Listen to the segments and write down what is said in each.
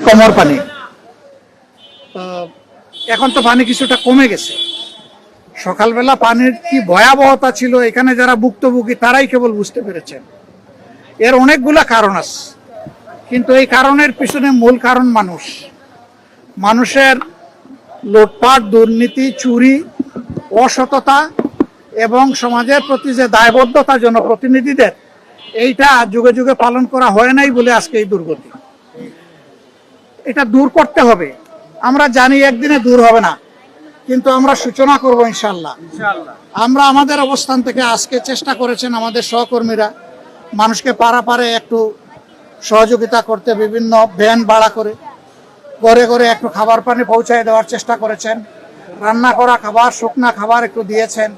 কোমর পানি। এখন তো পানি কিছুটা কমে গেছে। সকালবেলা পানির কি ভয়াবহতা ছিল এখানে যারা ভুক্তভোগী তারাই কেবল বুঝতে পেরেছেন। এর অনেকগুলা কারণ আছে, কিন্তু এই কারণের পিছনে মূল কারণ মানুষের লুটপাট, দুর্নীতি, চুরি, অসততা এবং সমাজের প্রতি যে দায়বদ্ধতা জনপ্রতিনিধিদের, এইটা যুগে যুগে পালন করা হয় নাই বলে আজকে এই দুর্গতি। এটা দূর করতে হবে। আমরা জানি একদিনে দূর হবে না, কিন্তু আমরা সূচনা করব ইনশাআল্লাহ। আমরা আমাদের অবস্থান থেকে আজকে চেষ্টা করেছেন আমাদের সহকর্মীরা মানুষকে পাড়ে একটু সহযোগিতা করতে, বিভিন্ন ভ্যান ভাড়া করে ঘরে ঘরে একটু খাবার পানি পৌঁছায় দেওয়ার চেষ্টা করেছেন। রান্না করা খাবার, শুকনা খাবার একটু দিয়েছেন,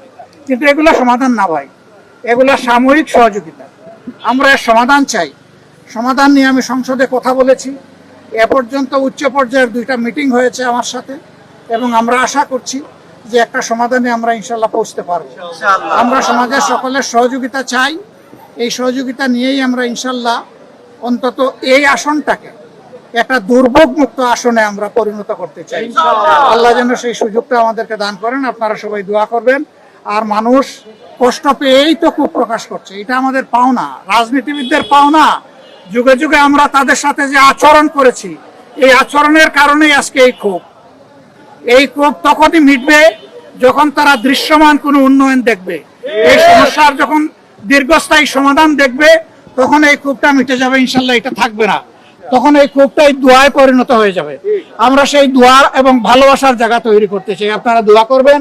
কিন্তু এগুলো সমাধান না ভাই, এগুলো সাময়িক সহযোগিতা। আমরা এর সমাধান চাই। সমাধান নিয়ে আমি সংসদে কথা বলেছি। এ পর্যন্ত উচ্চ পর্যায়ের 2টা মিটিং হয়েছে আমার সাথে, এবং আমরা আশা করছি যে একটা সমাধানে আমরা ইনশাল্লাহ পৌঁছতে পারবো। আমরা সমাজের সকলের সহযোগিতা চাই। এই সহযোগিতা নিয়েই আমরা ইনশাল্লাহ অন্তত এই আসনটাকে একটা দুর্ভোগ মুক্ত আসনে আমরা পরিণত করতে চাই। আল্লাহ যেন সেই সুযোগটা আমাদেরকে দান করেন। আপনারা সবাই দোয়া করবেন। আর মানুষ কষ্ট পেয়েই তো খুব প্রকাশ করছে, এটা আমাদের পাওনা, রাজনীতিবিদদের পাওনা। যুগে যুগে আমরা তাদের সাথে যে আচরণ করেছি, এই আচরণের কারণেই আজকে এই ক্ষোভ তখনই মিটবে যখন তারা দৃশ্যমান কোনো উন্নয়ন দেখবে। এই সমস্যার যখন দীর্ঘস্থায়ী সমাধান দেখবে, তখন এই ক্ষোভটা মিটে যাবে ইনশাল্লাহ। এটা থাকবে না, তখন এই ক্ষোভটাই দোয়ায় পরিণত হয়ে যাবে। আমরা সেই দোয়া এবং ভালোবাসার জায়গা তৈরি করতে চাই। আপনারা দোয়া করবেন।